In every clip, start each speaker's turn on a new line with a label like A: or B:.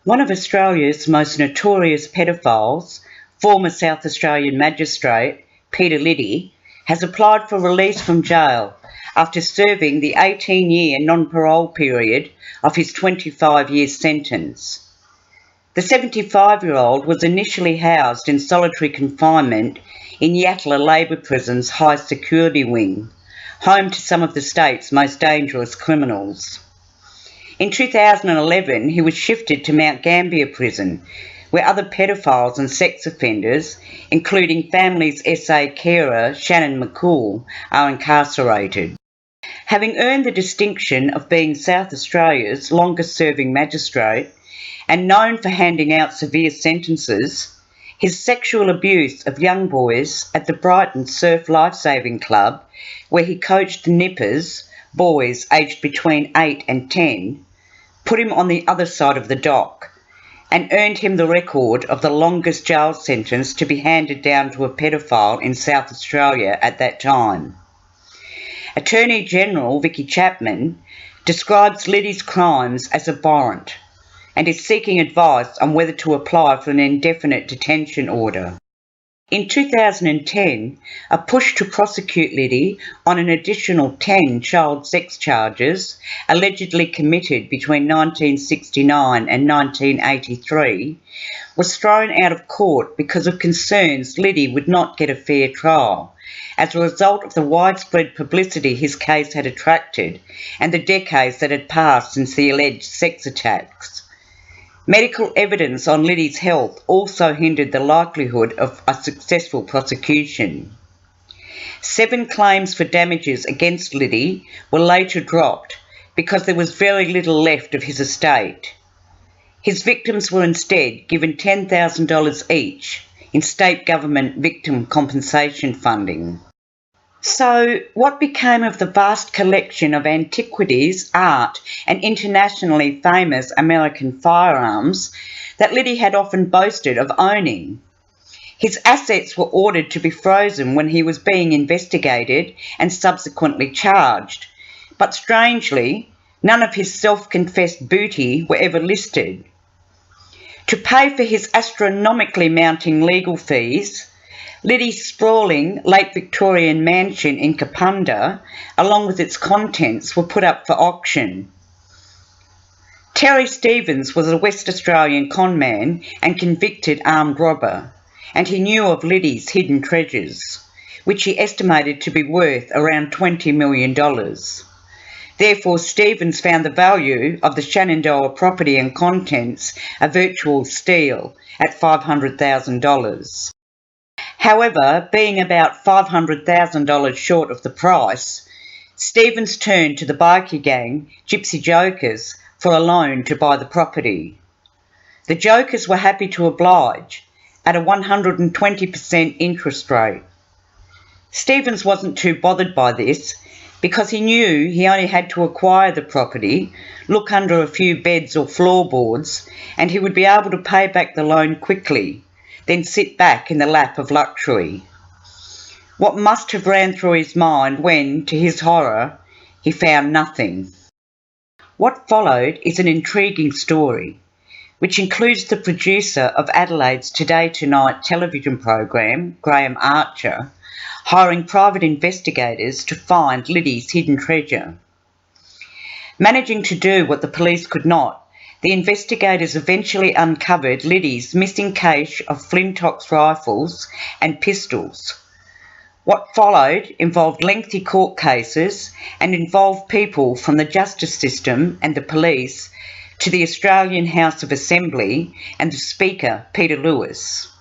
A: One of Australia's most notorious paedophiles, former South Australian Magistrate Peter Liddy, has applied for release from jail after serving the 18-year non-parole period of his 25-year sentence. The 75-year-old was initially housed in solitary confinement in Yatala Labor Prison's high security wing, home to some of the state's most dangerous criminals. In 2011, he was shifted to Mount Gambier Prison, where other pedophiles and sex offenders, including Families SA carer Shannon McCool, are incarcerated. Having earned the distinction of being South Australia's longest-serving magistrate and known for handing out severe sentences, his sexual abuse of young boys at the Brighton Surf Lifesaving Club, where he coached the nippers, boys aged between 8 and 10, put him on the other side of the dock and earned him the record of the longest jail sentence to be handed down to a pedophile in South Australia at that time. Attorney General Vicky Chapman describes Liddy's crimes as abhorrent and is seeking advice on whether to apply for an indefinite detention order. In 2010, a push to prosecute Liddy on an additional 10 child sex charges allegedly committed between 1969 and 1983 was thrown out of court because of concerns Liddy would not get a fair trial as a result of the widespread publicity his case had attracted and the decades that had passed since the alleged sex attacks. Medical evidence on Liddy's health also hindered the likelihood of a successful prosecution. 7 claims for damages against Liddy were later dropped because there was very little left of his estate. His victims were instead given $10,000 each in state government victim compensation funding. So, what became of the vast collection of antiquities, art and internationally famous American firearms that Liddy had often boasted of owning? His assets were ordered to be frozen when he was being investigated and subsequently charged, but strangely, none of his self-confessed booty were ever listed. To pay for his astronomically mounting legal fees, Liddy's sprawling late Victorian mansion in Kapunda, along with its contents, were put up for auction. Terry Stevens was a West Australian conman and convicted armed robber, and he knew of Liddy's hidden treasures, which he estimated to be worth around $20 million. Therefore, Stevens found the value of the Shenandoah property and contents a virtual steal at $500,000. However, being about $500,000 short of the price, Stevens turned to the bikie gang, Gypsy Jokers, for a loan to buy the property. The Jokers were happy to oblige at a 120% interest rate. Stevens wasn't too bothered by this because he knew he only had to acquire the property, look under a few beds or floorboards, and he would be able to pay back the loan quickly, then sit back in the lap of luxury. What must have ran through his mind when, to his horror, he found nothing. What followed is an intriguing story, which includes the producer of Adelaide's Today Tonight television program, Graham Archer, hiring private investigators to find Liddy's hidden treasure. Managing to do what the police could not, the investigators eventually uncovered Liddy's missing cache of Flintox rifles and pistols. What followed involved lengthy court cases and involved people from the justice system and the police to the Australian House of Assembly and the Speaker, Peter Lewis.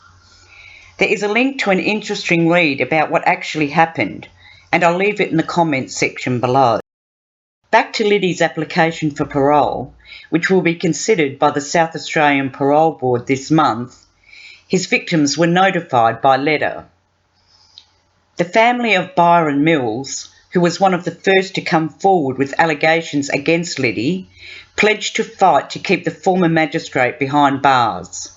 A: There is a link to an interesting read about what actually happened, and I'll leave it in the comments section below. Back to Liddy's application for parole, which will be considered by the South Australian Parole Board this month, his victims were notified by letter. The family of Byron Mills, who was one of the first to come forward with allegations against Liddy, pledged to fight to keep the former magistrate behind bars.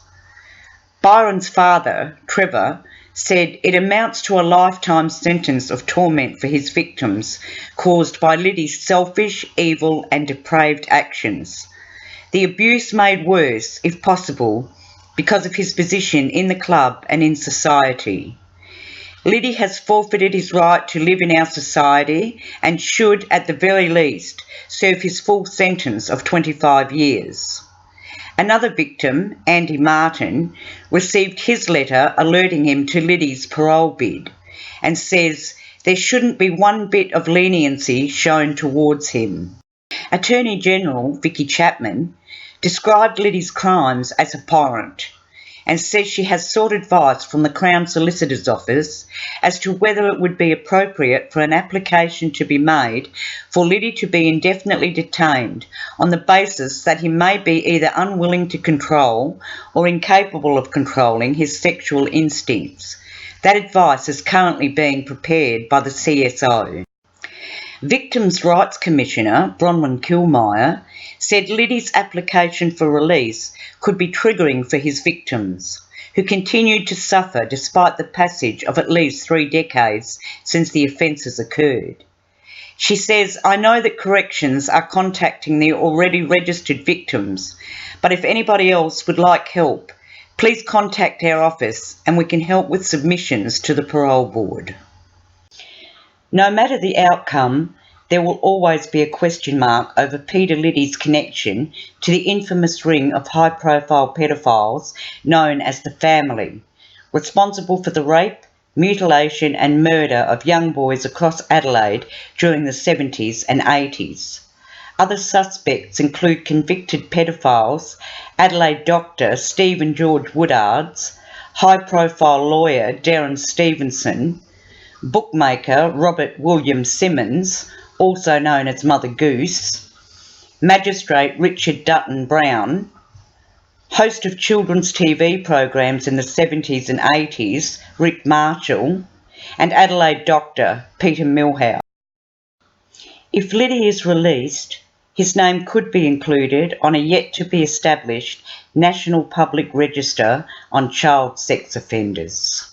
A: Byron's father, Trevor, said it amounts to a lifetime sentence of torment for his victims caused by Liddy's selfish, evil and depraved actions. the abuse made worse, if possible, because of his position in the club and in society. Liddy has forfeited his right to live in our society and should, at the very least, serve his full sentence of 25 years. Another victim, Andy Martin, received his letter alerting him to Liddy's parole bid and says there shouldn't be one bit of leniency shown towards him. Attorney General Vicky Chapman described Liddy's crimes as abhorrent and says she has sought advice from the Crown Solicitor's Office as to whether it would be appropriate for an application to be made for Liddy to be indefinitely detained on the basis that he may be either unwilling to control or incapable of controlling his sexual instincts. That advice is currently being prepared by the CSO. Victims' Rights Commissioner Bronwyn Kilmire said Liddy's application for release could be triggering for his victims, who continued to suffer despite the passage of at least 3 decades since the offences occurred. She says, "I know that corrections are contacting the already registered victims, but if anybody else would like help, please contact our office and we can help with submissions to the parole board." No matter the outcome, there will always be a question mark over Peter Liddy's connection to the infamous ring of high-profile paedophiles known as the Family, responsible for the rape, mutilation and murder of young boys across Adelaide during the 70s and 80s. Other suspects include convicted paedophiles, Adelaide doctor Stephen George Woodards, high-profile lawyer Darren Stevenson, bookmaker Robert William Simmons, also known as Mother Goose, Magistrate Richard Dutton Brown, host of children's TV programs in the 70s and 80s, Rick Marshall, and Adelaide doctor Peter Milhouse. If Liddy is released, his name could be included on a yet-to-be-established National Public Register on child sex offenders.